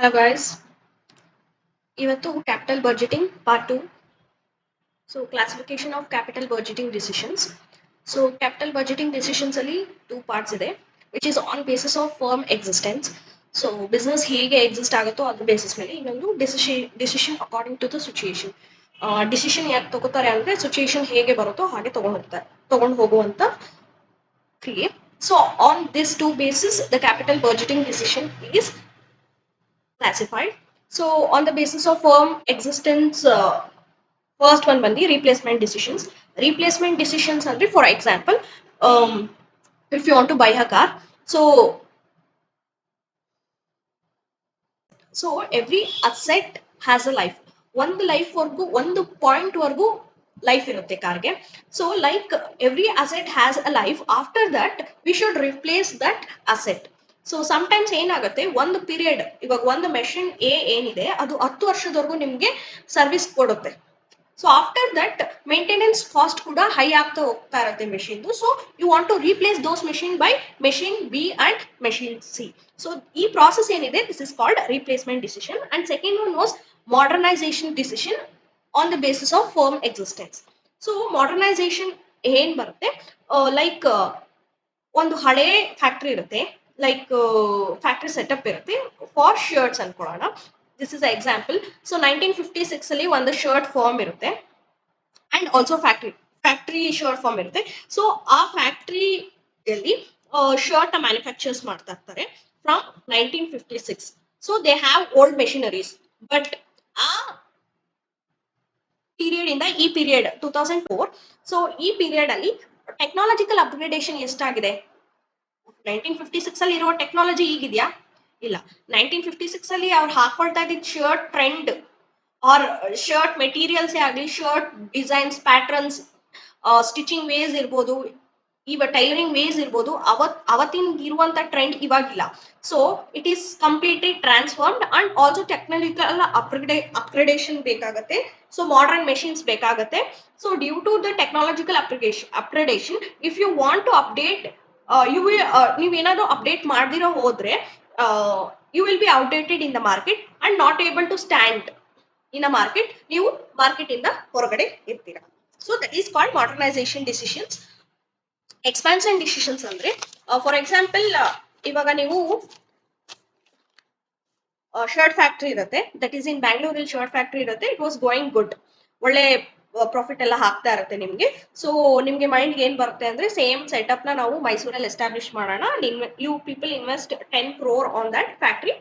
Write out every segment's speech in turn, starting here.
Hello guys, ಇವತ್ತು capital budgeting part 2. So classification of capital budgeting decisions. So capital budgeting decisions ಅಲ್ಲಿ two parts ಇದೆ, which is on basis of firm existence. So business ಹೇಗೆ exist ಆಗುತ್ತೋ ಅದ್ರ basis ಮೇಲೆ. ಇನ್ನೊಂದು decision according to the situation. Decision ಯಾಕೆ ತಗೋತಾರೆ ಅಂದ್ರೆ ಸಿಚುಯೇಷನ್ ಹೇಗೆ ಬರುತ್ತೋ ಹಾಗೆ ತಗೊಂಡು ಹೋಗುವಂತ ಕ್ರಿಯೆ. So on this two basis the capital budgeting decision is classified. So on the basis of firm existence, first one bandi replacement decisions. Replacement decisions andre, for example, if you want to buy a car, so every asset has a life. ಒಂದು life ವರ್ಗು ಒಂದು point ವರ್ಗು life ಇರುತ್ತೆ ಕಾರ್ಗೆ. So like every asset has a life. After that we should replace that asset. So sometimes ಏನಾಗುತ್ತೆ, ಒಂದು period, ಇವಾಗ ಒಂದು ಮೆಷಿನ್ ಏನಿದೆ ಅದು 10 ವರ್ಷದವರೆಗೂ ನಿಮ್ಗೆ ಸರ್ವಿಸ್ ಕೊಡುತ್ತೆ. So after that maintenance cost ಕೂಡ ಹೈ ಆಗ್ತಾ ಹೋಗ್ತಾ ಇರುತ್ತೆ ಮೆಷಿನ್ದು. So you want to replace those machine by machine B and machine C. So ಈ ಪ್ರಾಸೆಸ್ ಏನಿದೆ, this is called replacement decision. And second one was modernisation decision on the basis of firm existence. So modernisation ಏನ್ ಬರುತ್ತೆ, like ಒಂದು ಹಳೆ factory ಇರುತ್ತೆ, like factory setup ಇರುತ್ತೆ for shirts ಅನ್ಕೊಳ್ಳೋಣ. This is example. So 1956 ಅಲ್ಲಿ ಒಂದು ಶರ್ಟ್ ಫಾರ್ಮ್ ಇರುತ್ತೆ and also factory shirt firm ಇರುತ್ತೆ. ಸೊ ಆ ಫ್ಯಾಕ್ಟ್ರಿಯಲ್ಲಿ ಶರ್ಟ್ ಮ್ಯಾನುಫ್ಯಾಕ್ಚರ್ಸ್ ಮಾಡ್ತಾ ಇರ್ತಾರೆ from 1956. So they have old machineries. But ಆ ಪೀರಿಯಡ್ ಇಂದ ಈ ಪೀರಿಯಡ್ 2004. ಸೊ ಈ ಪೀರಿಯಡ್ ಅಲ್ಲಿ ಟೆಕ್ನಾಲಜಿಕಲ್ ಅಪ್ಗ್ರೇಡೇಷನ್ ಎಷ್ಟಾಗಿದೆ? 1956 ಅಲ್ಲಿ ಇರುವ ಟೆಕ್ನಾಲಜಿ ಈಗಿದೆಯಾ? ಇಲ್ಲ. 1956 ಅಲ್ಲಿ ಅವ್ರು ಹಾಕೊಳ್ತಾ ಇದ್ದಿದ್ ಶರ್ಟ್ ಟ್ರೆಂಡ್ ಆರ್ ಶರ್ಟ್ ಮೆಟೀರಿಯಲ್ಸೇ ಆಗಲಿ, shirt designs, patterns, stitching ways ಇರ್ಬೋದು, ಟೈಲರಿಂಗ್ ವೇಸ್ ಇರ್ಬೋದು, ಅವತ್ತಿನ ಇರುವಂತ ಟ್ರೆಂಡ್ ಇವಾಗಿಲ್ಲ. So it is completely transformed and also technological upgradation ಬೇಕಾಗತ್ತೆ. ಸೊ ಮಾಡರ್ನ್ ಮೆಷಿನ್ಸ್ ಬೇಕಾಗತ್ತೆ. So due to the technological upgradation, if you want to update, ನೀವೇನಾದ್ರೂ update ಮಾಡ್ದಿರೋ ಹೋದ್ರೆ you will be outdated in the market and not able to stand in a market. ನೀವು market ಇಂದ ಹೊರಗಡೆ ಇರ್ತೀರಾ. So that is called modernisation decisions. Expansion decisions ಅಂದ್ರೆ, for example, ಇವಾಗ ನೀವು ಶರ್ಟ್ ಫ್ಯಾಕ್ಟ್ರಿ ಇರುತ್ತೆ, ದಟ್ ಈಸ್ ಇನ್ ಬ್ಯಾಂಗ್ಳೂರಲ್ಲಿ shirt factory ಇರುತ್ತೆ. ಇಟ್ ವಾಸ್ ಗೋಯಿಂಗ್ ಗುಡ್, ಒಳ್ಳೆ ಪ್ರಾಫಿಟ್ ಎಲ್ಲ ಹಾಕ್ತಾ ಇರುತ್ತೆ ನಿಮ್ಗೆ. ಸೊ ನಿಮ್ಗೆ ಮೈಂಡ್ ಏನ್ ಬರುತ್ತೆ ಅಂದ್ರೆ, ಸೇಮ್ ಸೆಟಪ್ ನ ನಾವು ಮೈಸೂರಲ್ಲಿ ಎಸ್ಟಾಬ್ಲಿಷ್ ಮಾಡೋಣ. You people invest 10 crore on that factory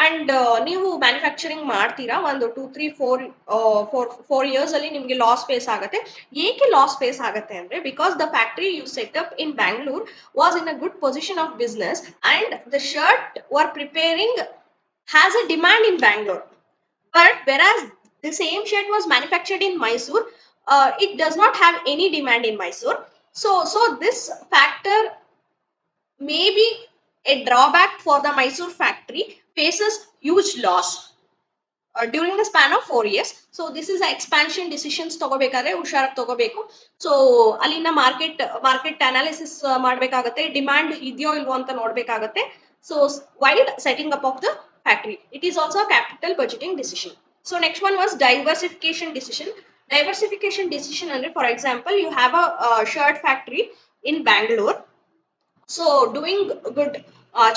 and ನೀವು ಮ್ಯಾನುಫ್ಯಾಕ್ಚರಿಂಗ್ ಮಾಡ್ತೀರಾ. ಒಂದು 2-3-4 ಇಯರ್ಸ್ ಅಲ್ಲಿ ನಿಮ್ಗೆ ಲಾಸ್ ಫೇಸ್ ಆಗುತ್ತೆ. ಏಕೆ ಲಾಸ್ ಫೇಸ್ ಆಗುತ್ತೆ ಅಂದ್ರೆ, because the factory you set up in Bangalore was in a good position of business and the shirt were preparing has a demand in Bangalore. But whereas the same shirt was manufactured in Mysore, it does not have any demand in Mysore. So this factor may be a drawback for the Mysore factory, faces huge loss during the span of 4 years. So this is a expansion decisions ತಗೋಬೇಕಾದ್ರೆ ಹುಷಾರಾಗಿ ತಗೋಬೇಕು. So ಅಲ್ಲಿನ market analysis ಮಾಡ್ಬೇಕಾಗತ್ತೆ, demand ಇದೆಯೋ ಇಲ್ವೋ ಅಂತ ನೋಡ್ಬೇಕಾಗತ್ತೆ. So while setting up of the factory, it is also a capital budgeting decision. So next one was diversification decision. Diversification decision ಅಂದ್ರೆ, for example, you have a shirt factory in Bangalore. So doing good,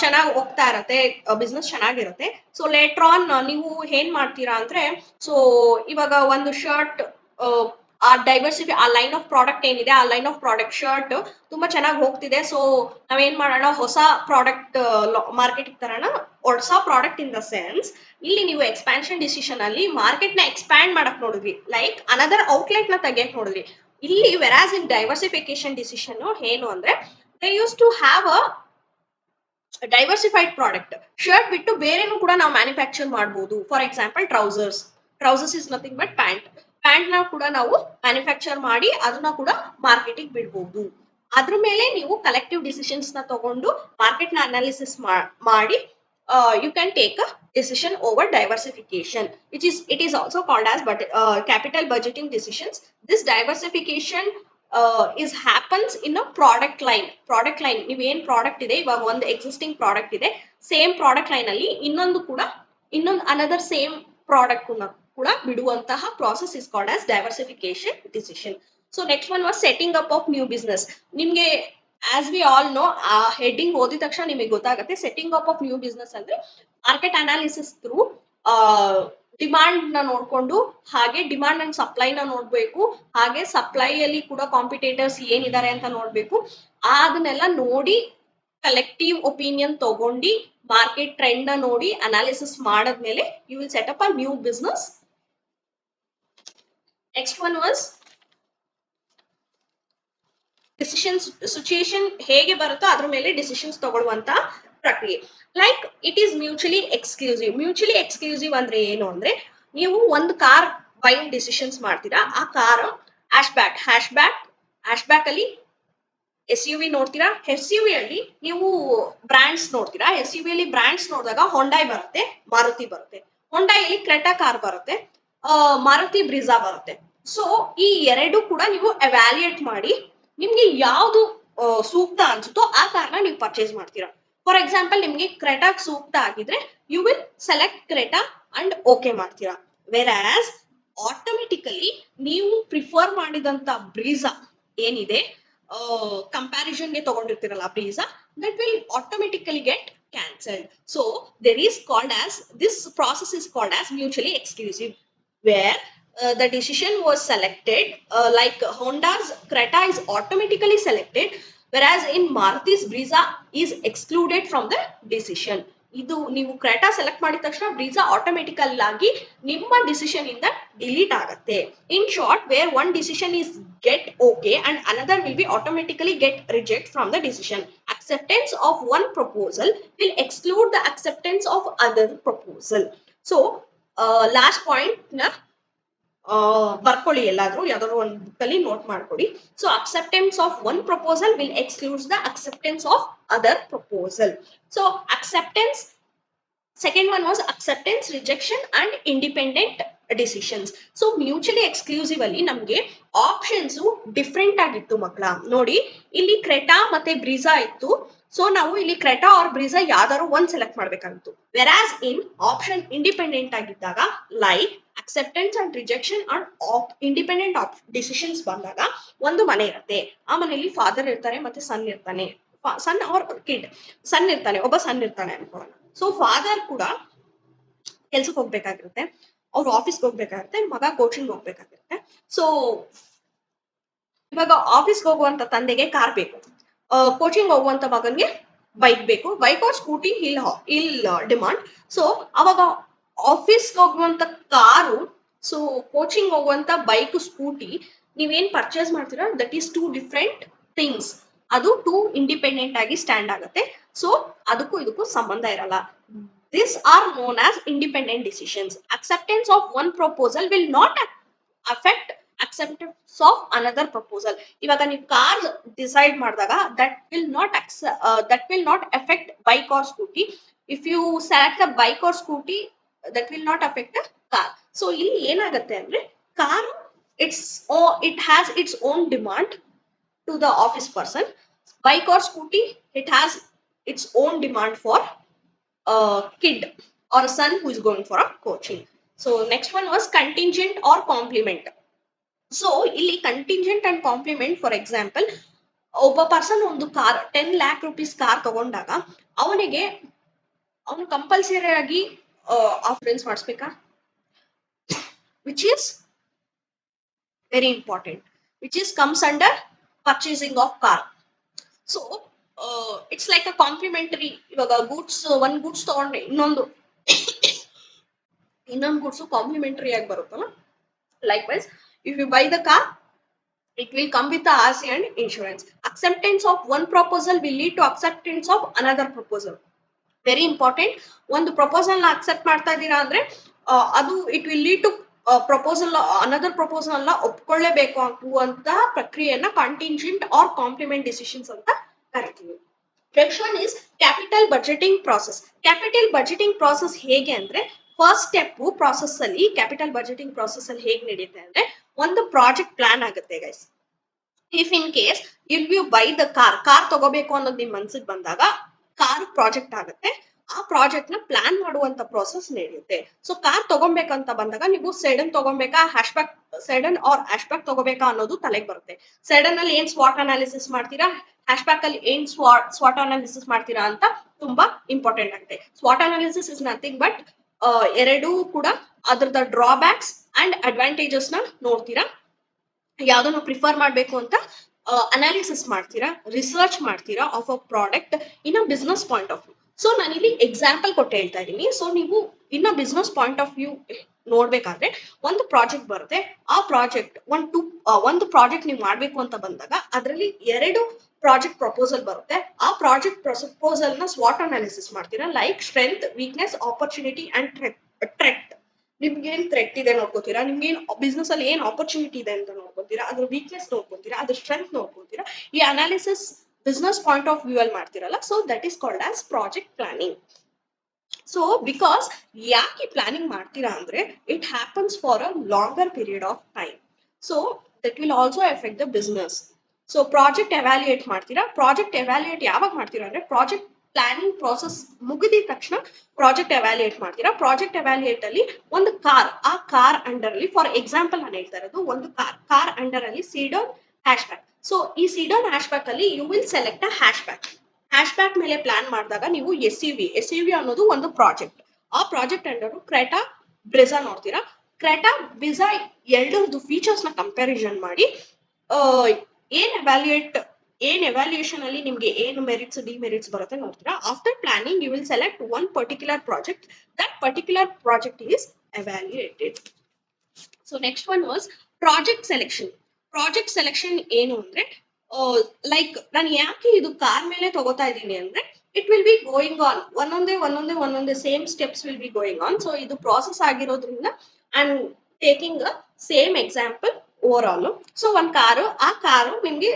ಚೆನ್ನಾಗಿ ಹೋಗ್ತಾ ಇರತ್ತೆ, business ಚೆನ್ನಾಗಿರುತ್ತೆ. So later on ನೀವು ಏನ್ ಮಾಡ್ತೀರಾ ಅಂದ್ರೆ, so ಇವಾಗ ಒಂದು ಶರ್ಟ್, ಆ ಲೈನ್ ಆಫ್ ಪ್ರಾಡಕ್ಟ್ ಏನಿದೆ, ಆ ಲೈನ್ ಆಫ್ ಪ್ರಾಡಕ್ಟ್ ಶರ್ಟ್ ತುಂಬಾ ಚೆನ್ನಾಗಿ ಹೋಗ್ತಿದೆ. ಸೊ ನಾವೇನ್ ಮಾಡೋಣ, ಹೊಸ ಪ್ರಾಡಕ್ಟ್ ಮಾರ್ಕೆಟ್ ತರೋಣ. ಹೊಸ ಪ್ರಾಡಕ್ಟ್ ಇನ್ ದ ಸೆನ್ಸ್, ಇಲ್ಲಿ ನೀವು ಎಕ್ಸ್ಪಾನ್ಷನ್ ಡಿಸಿಷನ್ ಅಲ್ಲಿ ಮಾರ್ಕೆಟ್ ನ ಎಕ್ಸ್ಪ್ಯಾಂಡ್ ಮಾಡಕ್ ನೋಡಿದ್ವಿ, ಲೈಕ್ ಅನದರ್ ಔಟ್ಲೆಟ್ ನ ತೆಗಿಯಕ್ ನೋಡಿದ್ವಿ. ಇಲ್ಲಿ ವೆರಾಸ್ ಇನ್ ಡೈವರ್ಸಿಫಿಕೇಶನ್ ಡಿಸಿಷನ್ ಏನು ಅಂದ್ರೆ, they used to have a diversified product. Shirt ಬಿಟ್ಟು ಬೇರೆನೂ ಕೂಡ ನಾವು ಮ್ಯಾನುಫ್ಯಾಕ್ಚರ್ ಮಾಡಬಹುದು. For example trousers is nothing but pant ನ ಕೂಡ ನಾವು ಮ್ಯಾನುಫ್ಯಾಕ್ಚರ್ ಮಾಡಿ ಅದನ್ನ ಕೂಡ ಮಾರ್ಕೆಟಿಗೆ ಬಿಡಬಹುದು. ಅದ್ರ ಮೇಲೆ ನೀವು ಕಲೆಕ್ಟಿವ್ ಡಿಸಿಷನ್ಸ್ ನ ತಗೊಂಡು ಮಾರ್ಕೆಟ್ ನ ಅನಾಲಿಸಿಸ್ ಮಾಡಿ you can take a decision over diversification, it is also called as capital budgeting decisions. This diversification is happens in a product line. ನೀವು ಏನ್ ಪ್ರಾಡಕ್ಟ್ ಇದೆ, ಇವಾಗ ಒಂದು ಎಕ್ಸಿಸ್ಟಿಂಗ್ ಪ್ರಾಡಕ್ಟ್ ಇದೆ, ಸೇಮ್ ಪ್ರಾಡಕ್ಟ್ ಲೈನ್ ಅಲ್ಲಿ ಇನ್ನೊಂದು ಕೂಡ ಇನ್ನೊಂದು ಅನದರ್ ಸೇಮ್ ಪ್ರಾಡಕ್ಟ್ ಕೂಡ ಬಿಡುವಂತಹ process is called as diversification decision. So next one was setting up of new business. ನಿಮ್ಗೆ ಆಸ್ ವಿ ಆಲ್ ನೋ ಆ ಹೆಡ್ಡಿಂಗ್ ಓದಿದ ತಕ್ಷಣ ನಿಮಗೆ ಗೊತ್ತಾಗುತ್ತೆ setting up of new business ಅಂದ್ರೆ ಮಾರ್ಕೆಟ್ ಅನಾಲಿಸಿಸ್ ಥ್ರೂ ಡಿಮಾಂಡ್ ನ ನೋಡ್ಕೊಂಡು ಹಾಗೆ ಡಿಮಾಂಡ್ ಅಂಡ್ ಸಪ್ಲೈ ನ ನೋಡ್ಬೇಕು, ಹಾಗೆ ಸಪ್ಲೈ ಅಲ್ಲಿ ಕೂಡ ಕಾಂಪಿಟೇಟರ್ಸ್ ಏನಿದ್ದಾರೆ ಅಂತ ನೋಡ್ಬೇಕು. ಅದನ್ನೆಲ್ಲ ನೋಡಿ ಕಲೆಕ್ಟಿವ್ ಒಪಿನಿಯನ್ ತಗೊಂಡು ಮಾರ್ಕೆಟ್ ಟ್ರೆಂಡ್ ನ ನೋಡಿ ಅನಾಲಿಸಿಸ್ ಮಾಡದ್ಮೇಲೆ you will set up a new business. Next one was decisions. Situation ಹೇಗೆ ಬರುತ್ತೋ ಅದ್ರ ಮೇಲೆ ಡಿಸಿಷನ್ಸ್ ತಗೊಳ್ಳುವಂತ ಪ್ರಕ್ರಿಯೆ. Like it is mutually exclusive. Mutually exclusive ಅಂದ್ರೆ ಏನು ಅಂದ್ರೆ, ನೀವು ಒಂದು ಕಾರ್ ಬೈಯಿಂಗ್ ಡಿಸಿಷನ್ಸ್ ಮಾಡ್ತೀರಾ, ಆ ಕಾರ್ ಹ್ಯಾಶ್ ಬ್ಯಾಕ್ ಅಲ್ಲಿ ಎಸ್ ಯು ವಿ ನೋಡ್ತೀರಾ, ಎಸ್ ಯು ವಿ ಅಲ್ಲಿ ನೀವು ಬ್ರಾಂಡ್ಸ್ ನೋಡ್ತೀರಾ. ಎಸ್ ಯು ವಿ ಅಲ್ಲಿ ಬ್ರಾಂಡ್ಸ್ ನೋಡಿದಾಗ ಹೊಂಡಾಯ್ ಬರುತ್ತೆ, ಮಾರುತಿ ಬರುತ್ತೆ. ಹೊಂಡಾಯಲ್ಲಿ ಕ್ರೆಟಾ ಕಾರ್ ಬರುತ್ತೆ, ಮಾರುತಿ ಬ್ರಿಜಾ ಬರುತ್ತೆ. ಸೊ ಈ ಎರಡು ಕೂಡ ನೀವು ಎವ್ಯಾಲ್ಯೂಯೇಟ್ ಮಾಡಿ ನಿಮ್ಗೆ ಯಾವ್ದು ಸೂಕ್ತ ಅನ್ಸುತ್ತೋ ಆ ಕಾರ್ನ ನೀವು ಪರ್ಚೇಸ್ ಮಾಡ್ತೀರಾ. ಫಾರ್ ಎಕ್ಸಾಂಪಲ್ ನಿಮ್ಗೆ ಕ್ರೆಟಾ ಸೂಕ್ತ ಆಗಿದ್ರೆ you will select Creta and okay ಮಾಡ್ತೀರಾ. ವೇರ್ ಆಸ್ ಆಟೋಮೆಟಿಕಲಿ ನೀವು ಪ್ರಿಫರ್ ಮಾಡಿದಂತ ಬ್ರೀಜಾ ಏನಿದೆ ಕಂಪ್ಯಾರಿಸನ್ಗೆ ತಗೊಂಡಿರ್ತೀರಲ್ಲ Brezza, that will automatically get cancelled. So there is called as, this process is called as mutually exclusive, where the decision was selected, like Honda's Creta is automatically selected, whereas in Maruti's Brezza is excluded from the decision. ಇದು ನೀವು Creta select ಮಾಡಿದ ತಕ್ಷಣ ಬ್ರೀಜಾ ಆಟೋಮೆಟಿಕಲ್ ಆಗಿ ನಿಮ್ಮ decision ಇಂದ delete ಆಗುತ್ತೆ. In short, where one decision is get okay and another will be automatically get reject from the decision. acceptance of one proposal will exclude the acceptance of other proposal. So last point na ಬರ್ಕೊಳ್ಳಿ, ಎಲ್ಲಾದ್ರೂ ಯಾವ್ದಾದ್ರು ಒಂದು book ಅಲ್ಲಿ note ಮಾಡ್ಕೊಡಿ. So acceptance of one proposal will excludes the acceptance of other proposal. So acceptance, second one was acceptance, rejection and independent decisions. So mutually exclusive ಅಲ್ಲಿ ನಮ್ಗೆ options different ಆಗಿತ್ತು ಮಕ್ಕಳ. ನೋಡಿ, ಇಲ್ಲಿ ಕ್ರೆಟಾ ಮತ್ತೆ ಬ್ರೀಜಾ ಇತ್ತು. ಸೊ ನಾವು ಇಲ್ಲಿ ಕ್ರೆಟಾ ಆರ್ ಬ್ರೀಜಾ ಯಾವ್ದಾದ್ರು ಒಂದ್ ಸೆಲೆಕ್ಟ್ ಮಾಡ್ಬೇಕಾಗಿತ್ತು. ವೆರಾಸ್ ಇನ್ ಆಪ್ಷನ್ ಇಂಡಿಪೆಂಡೆಂಟ್ ಆಗಿದ್ದಾಗ, like acceptance and rejection and independent decisions ಬಂದಾಗ, ಒಂದು ಮನೆ ಇರುತ್ತೆ, ಆ ಮನೆಯಲ್ಲಿ ಫಾದರ್ ಇರ್ತಾರೆ ಮತ್ತೆ ಸನ್ ಇರ್ತಾನೆ, ಸನ್ ಆರ್ ಕಿಡ್, ಸನ್ ಇರ್ತಾನೆ, ಒಬ್ಬ ಸನ್ ಇರ್ತಾನೆ ಅನ್ಕೋಣ. ಸೊ ಫಾದರ್ ಕೂಡ ಕೆಲ್ಸಕ್ಕೆ ಹೋಗ್ಬೇಕಾಗಿರುತ್ತೆ, ಅವ್ರು ಆಫೀಸ್ಗೆ ಹೋಗ್ಬೇಕಾಗಿರುತ್ತೆ, ಮಗ ಕೋಚಿಂಗ್ ಹೋಗ್ಬೇಕಾಗಿರುತ್ತೆ. ಸೊ ಇವಾಗ ಆಫೀಸ್ಗೆ ಹೋಗುವಂತ ತಂದೆಗೆ ಕಾರ್ ಬೇಕು, ಕೋಚಿಂಗ್ ಹೋಗುವಂತ ಮಗನ್ಗೆ ಬೈಕ್ ಬೇಕು. ಬೈಕ್ ಆರ್ ಸ್ಕೂಟಿ ಇಲ್ ಡಿಮಾಂಡ್. ಸೊ ಅವಾಗ ಆಫೀಸ್ಗೆ ಹೋಗುವಂತ ಕಾರು, ಸೊ ಕೋಚಿಂಗ್ ಹೋಗುವಂತ ಬೈಕ್, ಸ್ಕೂಟಿ ನೀವೇನ್ ಪರ್ಚೇಸ್ ಮಾಡ್ತೀರಾ, that is two different things. ಅದು ಟೂ ಇಂಡಿಪೆಂಡೆಂಟ್ ಆಗಿ ಸ್ಟ್ಯಾಂಡ್ ಆಗುತ್ತೆ. ಸೊ ಅದಕ್ಕೂ ಇದಕ್ಕೂ ಸಂಬಂಧ ಇರಲ್ಲ. These are known as independent decisions. Acceptance of one proposal will not affect acceptance of another proposal. ಇವಾಗ ನೀವು ಕಾರ್ ಡಿಸೈಡ್ ಮಾಡಿದಾಗ that will not affect bike or scooty. If you select a bike or scooty, that will not affect a car. So ಇಲ್ಲಿ ಏನಾಗುತ್ತೆ ಅಂದ್ರೆ, car it has its own demand to the office person. Bike or scooty, it has its own demand for a kid or a son who is going for a coaching. So next one was contingent or complement. So ಇಲ್ಲಿ contingent and complement, for example ಒಬ್ಬ person ಒಂದು car 10 lakh rupees car ತಗೊಂಡಾಗ ಅವನು compulsory ಆಗಿ ಆಫರೆನ್ಸ್ ಮಾಡಿಸ್ಬೇಕಾ, which is very important, which is comes under purchasing of car. So it's like a complementary. ಇವಾಗ ಒಂದ್ ಗೂಡ್ಸ್ ತಗೊಂಡ್ರೆ ಇನ್ನೊಂದು ಗೂಡ್ಸ್ ಕಾಂಪ್ಲಿಮೆಂಟರಿ ಆಗಿ ಬರುತ್ತಲ್ಲ. Likewise, if you buy the car, it will come with the RC and insurance. Acceptance of one proposal will lead to acceptance of another proposal. Very important. ಒಂದು proposal ನ accept ಮಾಡ್ತಾ ಇದ್ದೀರಾ ಅಂದ್ರೆ ಅದು it will lead to proposal, another proposal ನ ಒಪ್ಕೊಳ್ಳೇಬೇಕು ಅಂತ ಪ್ರಕ್ರಿಯೆಯನ್ನ ಕಂಟಿಂಜೆಂಟ್ ಆರ್ ಕಾಂಪ್ಲಿಮೆಂಟ್ ಡಿಸಿಷನ್ಸ್ ಅಂತ ಕರಿತೀವಿ. Next one is capital budgeting process. Capital budgeting process ಹೇಗೆ ಅಂದ್ರೆ, ಫಸ್ಟ್ ಸ್ಟೆಪ್ ಪ್ರಾಸೆಸ್ ಅಲ್ಲಿ, ಕ್ಯಾಪಿಟಲ್ ಬಜೆಟಿಂಗ್ ಪ್ರಾಸೆಸ್ ಅಲ್ಲಿ ಹೇಗೆ ನಡೆಯುತ್ತೆ ಅಂದ್ರೆ, ಒಂದು ಪ್ರಾಜೆಕ್ಟ್ ಪ್ಲಾನ್ ಆಗುತ್ತೆ ಗೈಸ್. ಇಫ್ ಇನ್ ಕೇಸ್ ಇಲ್ ಯು ಬೈ ದ ಕಾರ್ ತಗೋಬೇಕು ಅನ್ನೋದು ನಿಮ್ ಮನ್ಸಿಗೆ ಬಂದಾಗ ಕಾರ್ ಪ್ರಾಜೆಕ್ಟ್ ಆಗುತ್ತೆ. ಆ ಪ್ರಾಜೆಕ್ಟ್ ನ ಪ್ಲಾನ್ ಮಾಡುವಂತ ಪ್ರೋಸೆಸ್ ನಡೆಯುತ್ತೆ. ಸೊ ಕಾರ್ ತಗೊಬೇಕಂತ ಬಂದಾಗ ನೀವು ಸೆಡನ್ ತಗೊಬೇಕಾ ಹ್ಯಾಶ್ಬ್ಯಾಕ್ ಸೆಡನ್ ಆರ್ ಹ್ಯಾಶ್ಬ್ಯಾಕ್ ತಗೋಬೇಕಾ ಅನ್ನೋದು ತಲೆಗೆ ಬರುತ್ತೆ. ಸೆಡನ್ ಅಲ್ಲಿ ಏನ್ ಸ್ವಾಟ್ ಅನಾಲಿಸಿಸ್ ಮಾಡ್ತೀರಾ, ಹ್ಯಾಶ್ಬ್ಯಾಕ್ ಅಲ್ಲಿ ಏನ್ ಸ್ವಾಟ್ ಅನಾಲಿಸಿಸ್ ಮಾಡ್ತೀರಾ ಅಂತ ತುಂಬಾ ಇಂಪಾರ್ಟೆಂಟ್ ಆಗುತ್ತೆ. ಸ್ವಾಟ್ ಅನಾಲಿಸಿಸ್ ಇಸ್ ನಥಿಂಗ್ ಬಟ್ ಎರಡೂ ಕೂಡ ಅದ್ರದ ಡ್ರಾಬ್ಯಾಕ್ಸ್ ಅಂಡ್ ಅಡ್ವಾಂಟೇಜಸ್ ನ ನೋಡ್ತೀರಾ, ಯಾವ್ದನ್ನ ಪ್ರಿಫರ್ ಮಾಡಬೇಕು ಅಂತ ಅನಾಲಿಸಿಸ್ ಮಾಡ್ತೀರಾ, ರಿಸರ್ಚ್ ಮಾಡ್ತೀರಾ of a product in a business point of view. So ನಾನು ಇಲ್ಲಿ ಎಕ್ಸಾಂಪಲ್ ಕೊಟ್ಟು ಹೇಳ್ತಾ ಇದ್ದೀನಿ. ಸೊ ನೀವು ಇನ್ನ ಬಿಸ್ನೆಸ್ ಪಾಯಿಂಟ್ ಆಫ್ ವ್ಯೂ ನೋಡ್ಬೇಕಾದ್ರೆ ಒಂದು ಪ್ರಾಜೆಕ್ಟ್ ಬರುತ್ತೆ. ಆ ಪ್ರಾಜೆಕ್ಟ್ ಒಂದು ಪ್ರಾಜೆಕ್ಟ್ ನೀವು ಮಾಡ್ಬೇಕು ಅಂತ ಬಂದಾಗ ಅದರಲ್ಲಿ ಎರಡು ಪ್ರಾಜೆಕ್ಟ್ ಪ್ರಪೋಸಲ್ ಬರುತ್ತೆ. ಆ ಪ್ರಾಜೆಕ್ಟ್ ಪ್ರಪೋಸಲ್ ನ ಸ್ವಾಟ್ ಅನಾಲಿಸಿಸ್ ಮಾಡ್ತೀರಾ, like strength, weakness, opportunity and threat. ನಿಮ್ಗೆ ಏನ್ ಥ್ರೆಟ್ ಇದೆ ನೋಡ್ಕೋತೀರಾ, ನಿಮ್ಗೆ ಏನ್ ಬಿಸ್ನೆಸ್ ಅಲ್ಲಿ ಏನ್ ಆಪರ್ಚುನಿಟಿ ಇದೆ ಅಂತ ನೋಡ್ಕೋತೀರಾ, ಅದ್ರ ವೀಕ್ನೆಸ್ ನೋಡ್ಕೋತೀರಾ, ಅದ್ರ ಸ್ಟ್ರೆಂತ್ ನೋಡ್ಕೋತೀರಾ. ಈ analysis business point of view ಅಲ್ಲಿ ಮಾಡ್ತಿರಲ್ಲ, so that is called as project planning. So because ಯಾಕೆ ಪ್ಲಾನಿಂಗ್ ಮಾಡ್ತೀರಾ ಅಂದ್ರೆ it happens for a longer period of time. So that will also effect the business. So project evaluate ಮಾಡ್ತೀರಾ. Project evaluate ಯಾವಾಗ ಮಾಡ್ತೀರಾ ಅಂದ್ರೆ project planning process ಮುಗಿದ ತಕ್ಷಣ project evaluate ಮಾಡ್ತೀರಾ. ಪ್ರಾಜೆಕ್ಟ್ ಎವ್ಯಾಲ್ಯೂಯೇಟ್ ಅಲ್ಲಿ ಒಂದು ಕಾರ್, ಆ ಕಾರ್ ಅಂಡರ್ ಅಲ್ಲಿ ಫಾರ್ ಎಕ್ಸಾಂಪಲ್ ನಾನು ಹೇಳ್ತಾ ಇರೋದು ಒಂದು ಕಾರ್ ಅಂಡರ್ ಅಲ್ಲಿ ಸೀಡನ್ ಹ್ಯಾಶ್ಬ್ಯಾಕ್. ಸೊ ಈ ಸೀಡನ್ ಹ್ಯಾಶ್ಬ್ಯಾಕ್ ಅಲ್ಲಿ ಯು ವಿಲ್ ಸೆಲೆಕ್ಟ್ ಅ ಹ್ಯಾಶ್ಬ್ಯಾಕ್ ಮೇಲೆ ಪ್ಲಾನ್ ಮಾಡಿದಾಗ ನೀವು ಎಸ್ ಯು ವಿ ಅನ್ನೋದು ಒಂದು ಪ್ರಾಜೆಕ್ಟ್. ಆ ಪ್ರಾಜೆಕ್ಟ್ ಅಂಡರ್ ಕ್ರೆಟಾ ಬ್ರೆಜಾ ನೋಡ್ತೀರಾ. ಕ್ರೆಟಾ ಬ್ರೆಜಾ ಎರಡರದ್ದು ಫೀಚರ್ಸ್ ನ ಕಂಪ್ಯಾರಿಸನ್ ಮಾಡಿ ಏನ್ ಎವ್ಯಾಲ್ಯೂಯೇಷನ್ ಅಲ್ಲಿ ನಿಮ್ಗೆ ಏನು ಮೆರಿಟ್ಸ್ ಡಿಮೆರಿಟ್ಸ್ ಬರುತ್ತೆ ನೋಡ್ತೀರಾ. After planning you will select one particular project. That particular project is evaluated. So next one was project selection. Project selection ಏನು ಅಂದ್ರೆ ಲೈಕ್ ನಾನು ಯಾಕೆ ಇದು ಕಾರ್ ಮೇಲೆ ತಗೋತಾ ಇದ್ದೀನಿ ಅಂದ್ರೆ it will be going on ಒಂದೊಂದೇ same steps will be going on. So ಇದು ಪ್ರಾಸೆಸ್ ಆಗಿರೋದ್ರಿಂದ I am taking a same example over all. So ಒಂದ್ ಆ ಕಾರು ನಿಮ್ಗೆ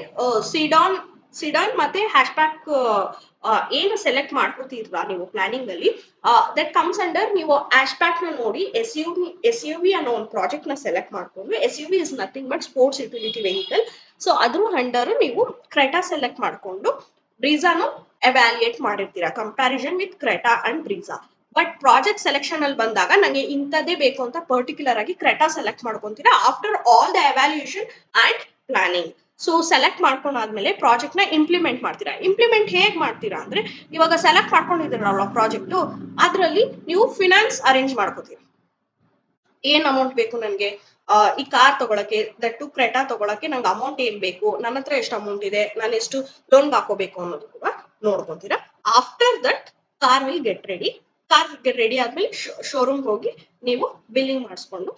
ಸಿಡಾನ್ ಮತ್ತೆ ಹ್ಯಾಶ್ಬ್ಯಾಕ್ ಏನು ಸೆಲೆಕ್ಟ್ ಮಾಡ್ಕೋತೀರಾ ನೀವು ಪ್ಲಾನಿಂಗ್ ಅಲ್ಲಿ, ದಟ್ ಕಮ್ಸ್ ಅಂಡರ್ ನೀವು ಹ್ಯಾಶ್ಬ್ಯಾಕ್ ನ ನೋಡಿ ಎಸ್ ಯು ವಿ ಅನ್ನೋ ಒಂದು ಪ್ರಾಜೆಕ್ಟ್ ನ ಸೆಲೆಕ್ಟ್ ಮಾಡ್ಕೊಂಡು, S U V is nothing but sports utility vehicle. So ಅದ್ರ ಅಂಡರ್ ನೀವು ಕ್ರೆಟಾ ಸೆಲೆಕ್ಟ್ ಮಾಡ್ಕೊಂಡು ಬ್ರೀಜಾನು ಎವ್ಯಾಲ್ಯೂಯೇಟ್ ಮಾಡಿರ್ತೀರಾ comparison with Creta and Brezza. But project selection ಅಲ್ಲಿ ಬಂದಾಗ ನಂಗೆ ಇಂಥದ್ದೇ ಬೇಕು ಅಂತ ಪರ್ಟಿಕ್ಯುಲರ್ ಆಗಿ ಕ್ರೆಟಾ ಸೆಲೆಕ್ಟ್ ಮಾಡ್ಕೊಂತೀರಾ after all the evaluation and planning. So select ಮಾಡ್ಕೊಂಡಾದ್ಮೇಲೆ ಪ್ರಾಜೆಕ್ಟ್ ನ ಇಂಪ್ಲಿಮೆಂಟ್ ಮಾಡ್ತೀರಾ. ಇಂಪ್ಲಿಮೆಂಟ್ ಹೇಗ್ ಮಾಡ್ತೀರಾ ಅಂದ್ರೆ ಇವಾಗ ಸೆಲೆಕ್ಟ್ ಮಾಡ್ಕೊಂಡಿದ್ದೀರಲ್ಲ ಪ್ರಾಜೆಕ್ಟ್, ಅದರಲ್ಲಿ ನೀವು ಫಿನಾನ್ಸ್ ಅರೇಂಜ್ ಮಾಡ್ಕೋತೀರಾ. ಏನ್ ಅಮೌಂಟ್ ಬೇಕು ನನ್ಗೆ ಈ ಕಾರ್ ತಗೊಳಕ್ಕೆ, ದಟ್ಟು ಕ್ರೆಟಾ ತಗೊಳಕ್ಕೆ ನಂಗೆ ಅಮೌಂಟ್ ಏನ್ ಬೇಕು, ನನ್ನ ಹತ್ರ ಎಷ್ಟು ಅಮೌಂಟ್ ಇದೆ, ನಾನು ಎಷ್ಟು ಲೋನ್ ಹಾಕೋಬೇಕು ಅನ್ನೋದು ಕೂಡ ನೋಡ್ಕೊಂತೀರಾ. After that car will get ready ಆದ್ಮೇಲೆ ಶೋರೂಮ್ ಹೋಗಿ ನೀವು ಬಿಲ್ಲಿಂಗ್ ಮಾಡಿಸ್ಕೊಂಡು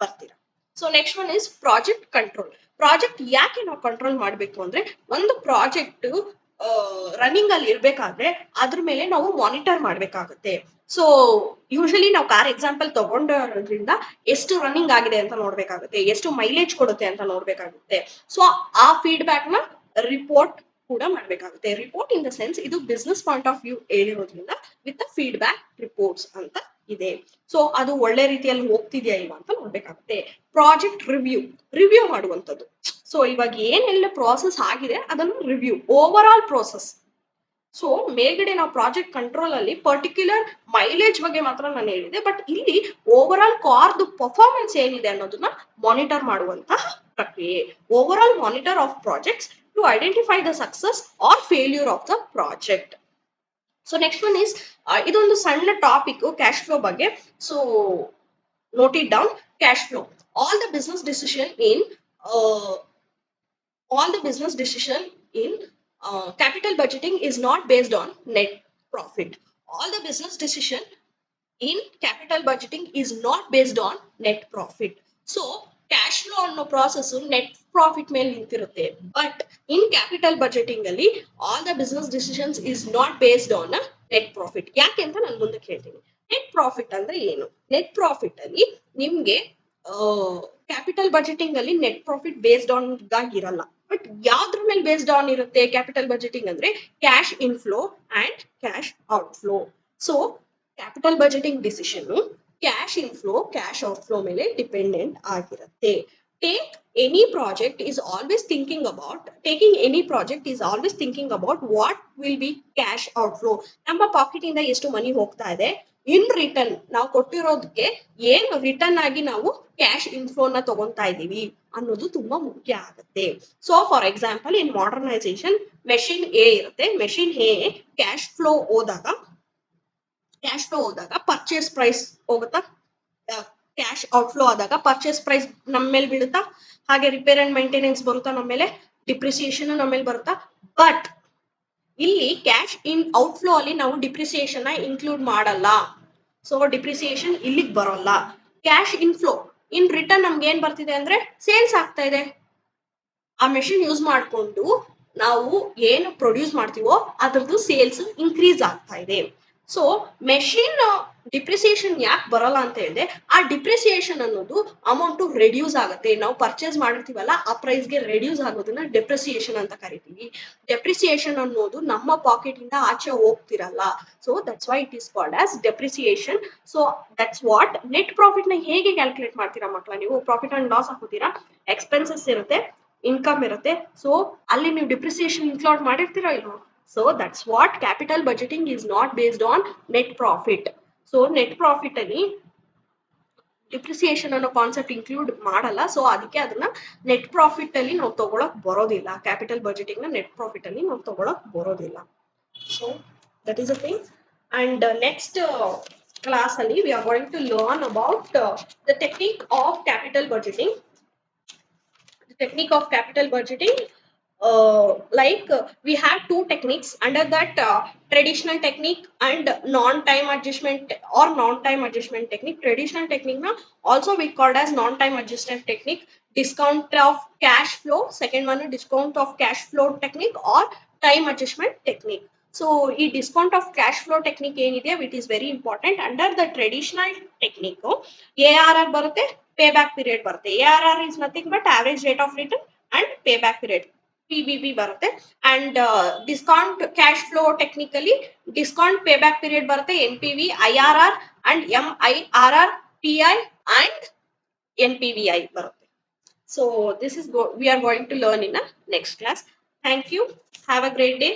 ಬರ್ತೀರಾ. So next one is project control. Project ಯಾಕೆ ನಾವು ಕಂಟ್ರೋಲ್ ಮಾಡಬೇಕು ಅಂದ್ರೆ ಒಂದು ಪ್ರಾಜೆಕ್ಟ್ ರನ್ನಿಂಗ್ ಅಲ್ಲಿ ಇರ್ಬೇಕಾದ್ರೆ ಅದ್ರ ಮೇಲೆ ನಾವು ಮಾನಿಟರ್ ಮಾಡ್ಬೇಕಾಗುತ್ತೆ. ಸೊ ಯೂಶಲಿ ನಾವು ಕಾರ್ ಎಕ್ಸಾಂಪಲ್ ತಗೊಂಡಿರೋದ್ರಿಂದ ಎಷ್ಟು ರನ್ನಿಂಗ್ ಆಗಿದೆ ಅಂತ ನೋಡ್ಬೇಕಾಗುತ್ತೆ, ಎಷ್ಟು ಮೈಲೇಜ್ ಕೊಡುತ್ತೆ ಅಂತ ನೋಡ್ಬೇಕಾಗುತ್ತೆ. ಸೊ ಆ ಫೀಡ್ಬ್ಯಾಕ್ ನ ರಿಪೋರ್ಟ್ ಕೂಡ ಮಾಡ್ಬೇಕಾಗುತ್ತೆ. ರಿಪೋರ್ಟ್ ಇನ್ ದ ಸೆನ್ಸ್ ಇದು ಬಿಸ್ನೆಸ್ ಪಾಯಿಂಟ್ ಆಫ್ ವ್ಯೂ ಹೇಳಿರೋದ್ರಿಂದ ವಿತ್ ಫೀಡ್ಬ್ಯಾಕ್ ರಿಪೋರ್ಟ್ಸ್ ಅಂತ ಇದೆ. ಸೊ ಅದು ಒಳ್ಳೆ ರೀತಿಯಲ್ಲಿ ಹೋಗ್ತಿದ್ಯಾ ಇಲ್ವಾ ಅಂತ ನೋಡ್ಬೇಕಾಗುತ್ತೆ. ಪ್ರಾಜೆಕ್ಟ್ ರಿವ್ಯೂ ಮಾಡುವಂಥದ್ದು. ಸೊ ಇವಾಗ ಏನೆಲ್ಲ ಪ್ರಾಸೆಸ್ ಆಗಿದೆ ಅದನ್ನು review, over all process. So ಮೇಲ್ಗಡೆ ನಾವು ಪ್ರಾಜೆಕ್ಟ್ ಕಂಟ್ರೋಲ್ ಅಲ್ಲಿ ಪರ್ಟಿಕ್ಯುಲರ್ ಮೈಲೇಜ್ ಬಗ್ಗೆ ಮಾತ್ರ ನಾನು ಹೇಳಿದೆ, ಬಟ್ ಇಲ್ಲಿ ಓವರ್ ಆಲ್ ಕಾರ್ದು ಪರ್ಫಾರ್ಮೆನ್ಸ್ ಏನಿದೆ ಅನ್ನೋದನ್ನ ಮಾನಿಟರ್ ಮಾಡುವಂತಹ ಪ್ರಕ್ರಿಯೆ. Over all monitor of projects to identify the success or failure of the project. So next one is ಇದೊಂದು ಸಣ್ಣ ಟಾಪಿಕ್ ಕ್ಯಾಶ್ ಫ್ಲೋ ಬಗ್ಗೆ. So note it down. Cash flow, all the business decision in uh, capital budgeting is not based on net profit. All the business decision in capital budgeting is not based on net profit. So cash flow ಅನ್ನೋ process net profit ಮೇಲೆ ನಿಂತಿರುತ್ತೆ. But in capital budgeting ಅಲ್ಲಿ all the business decisions is not based on net profit. ಯಾಕೆ ಅಂತ ನಾನು ಮುಂದಕ್ಕೆ ಹೇಳ್ತೀನಿ. Net profit ಅಂದ್ರೆ ಏನು? ನೆಟ್ ಪ್ರಾಫಿಟ್ ಅಲ್ಲಿ ನಿಮ್ಗೆ ಕ್ಯಾಪಿಟಲ್ ಬಜೆಟಿಂಗ್ ಅಲ್ಲಿ ನೆಟ್ ಪ್ರಾಫಿಟ್ ಬೇಸ್ಡ್ ಆನ್ ಇರಲ್ಲ. ಬಟ್ ಯಾವ್ದ್ರ ಮೇಲೆ ಬೇಸ್ಡ್ ಆನ್ ಇರುತ್ತೆ ಕ್ಯಾಪಿಟಲ್ ಬಜೆಟಿಂಗ್ ಅಂದ್ರೆ cash inflow and cash outflow. So capital budgeting decision cash inflow cash outflow ಮೇಲೆ ಡಿಪೆಂಡೆಂಟ್ ಆಗಿರುತ್ತೆ. take any project is always thinking about taking any project is always thinking about what will be cash outflow. ನಮ್ಮ pocket ಇಂದ ಎಷ್ಟು ಮನಿ ಹೋಗ್ತಾ ಇದೆ, in return ನಾವು ಕೊಟ್ಟಿರೋದಕ್ಕೆ ಏನು return ಆಗಿ ನಾವು ಕ್ಯಾಶ್ ಇನ್ಫ್ಲೋನ ತಗೊಂತಾ ಇದೀವಿ ಅನ್ನೋದು ತುಂಬಾ ಮುಖ್ಯ ಆಗುತ್ತೆ. So for example in modernisation machine A ಇರುತ್ತೆ. ಮೆಷಿನ್ ಎ ಕ್ಯಾಶ್ ಫ್ಲೋ ಹೋದಾಗ ಪರ್ಚೇಸ್ ಪ್ರೈಸ್ ಹೋಗುತ್ತಾ, ಕ್ಯಾಶ್ ಔಟ್ಫ್ಲೋ ಆದಾಗ ಪರ್ಚೇಸ್ ಪ್ರೈಸ್ ನಮ್ಮ ಮೇಲೆ ಬೀಳುತ್ತಾ, ಹಾಗೆ ರಿಪೇರ್ ಅಂಡ್ ಮೇಂಟೆನೆನ್ಸ್ ಬರುತ್ತಾ ನಮ್ಮ ಮೇಲೆ, ಡಿಪ್ರಿಸಿಯೇಷನ್ ನಮ್ಮ ಮೇಲೆ ಬರುತ್ತಾ. ಬಟ್ ಇಲ್ಲಿ ಕ್ಯಾಶ್ ಇನ್ ಔಟ್ಫ್ಲೋ ಅಲ್ಲಿ ನಾವು ಡಿಪ್ರಿಸಿಯೇಷನ್ ಇನ್ಕ್ಲೂಡ್ ಮಾಡಲ್ಲ. ಸೊ ಡಿಪ್ರಿಸಿಯೇಷನ್ ಇಲ್ಲಿಗೆ ಬರೋಲ್ಲ. ಕ್ಯಾಶ್ ಇನ್ಫ್ಲೋ ಇನ್ ರಿಟರ್ನ್ ನಮ್ಗೆ ಏನ್ ಬರ್ತಿದೆ ಅಂದ್ರೆ ಸೇಲ್ಸ್ ಆಗ್ತಾ ಇದೆ. ಆ ಮೆಷಿನ್ ಯೂಸ್ ಮಾಡಿಕೊಂಡು ನಾವು ಏನು ಪ್ರೊಡ್ಯೂಸ್ ಮಾಡ್ತೀವೋ ಅದ್ರದ್ದು ಸೇಲ್ಸ್ ಇನ್ಕ್ರೀಸ್ ಆಗ್ತಾ ಇದೆ. ಸೊ ಮೆಷಿನ್ ಡಿಪ್ರಿಸಿಯೇಷನ್ ಯಾಕೆ ಬರಲ್ಲ ಅಂತ ಹೇಳಿದ್ರೆ, ಆ ಡಿಪ್ರಿಸಿಯೇಷನ್ ಅನ್ನೋದು ಅಮೌಂಟ್ ರೆಡ್ಯೂಸ್ ಆಗುತ್ತೆ. ನಾವು ಪರ್ಚೇಸ್ ಮಾಡಿರ್ತೀವಲ್ಲ ಆ ಪ್ರೈಸ್ಗೆ ರೆಡ್ಯೂಸ್ ಆಗೋದನ್ನ ಡೆಪ್ರಿಸಿಯೇಷನ್ ಅಂತ ಕರಿತೀವಿ. ಡೆಪ್ರಿಸಿಯೇಷನ್ ಅನ್ನೋದು ನಮ್ಮ ಪಾಕೆಟ್ ಇಂದ ಆಚೆ ಹೋಗ್ತಿರಲ್ಲ. So that's why it is called as depreciation. So that's what. Net profit ನ ಹೇಗೆ ಕ್ಯಾಲ್ಕುಲೇಟ್ ಮಾಡ್ತೀರಾ ಮಕ್ಕಳ ನೀವು? ಪ್ರಾಫಿಟ್ ಅಂಡ್ ಲಾಸ್ ಹಾಕೋತೀರಾ, ಎಕ್ಸ್ಪೆನ್ಸಸ್ ಇರುತ್ತೆ, ಇನ್ಕಮ್ ಇರುತ್ತೆ. ಸೊ ಅಲ್ಲಿ ನೀವು ಡಿಪ್ರಿಸಿಯೇಷನ್ ಇನ್ಕ್ಲೂಡ್ ಮಾಡಿರ್ತೀರಾ ಇಲ್ವೋ? So that's what capital budgeting is not based on net profit. So net profit ಅಲ್ಲಿ ಡಿಪ್ರಿಸಿಯೇಷನ್ ಅನ್ನೋ ಕಾನ್ಸೆಪ್ಟ್ ಇನ್ಕ್ಲೂಡ್ ಮಾಡಲ್ಲ. ಸೊ ಅದಕ್ಕೆ ಅದನ್ನ ನೆಟ್ ಪ್ರಾಫಿಟ್ ಅಲ್ಲಿ ನಾವು ತಗೊಳಕ್ ಬರೋದಿಲ್ಲ. ಕ್ಯಾಪಿಟಲ್ ಬಜೆಟಿಂಗ್ ನ ನೆಟ್ ಪ್ರಾಫಿಟ್ ಅಲ್ಲಿ ನಾವು ತಗೊಳಕ್ ಬರೋದಿಲ್ಲ. So that is a thing. And next class ಅಲ್ಲಿ we are going to learn about the technique of capital budgeting. Technique of capital budgeting, we have two techniques under that, traditional technique and non-time adjustment or non-time adjustment technique. Traditional technique na also we called as non-time adjustment technique. Discount of cash flow, second one discount of cash flow technique or time adjustment technique. So ಈ discount of cash flow technique ಏನಿದೆ it is very important. Under the traditional technique ARR ಬರುತ್ತೆ, pay back period ಬರುತ್ತೆ. ARR is nothing but average rate of return and pay back period, PBP ಬರುತ್ತೆ. And discount cash flow technically discount pay back period ಬರುತ್ತೆ, NPV, IRR and MIRR, PI and NPVI ಬರುತ್ತೆ. So this is we are going to learn in a next class. Thank you. Have a great day.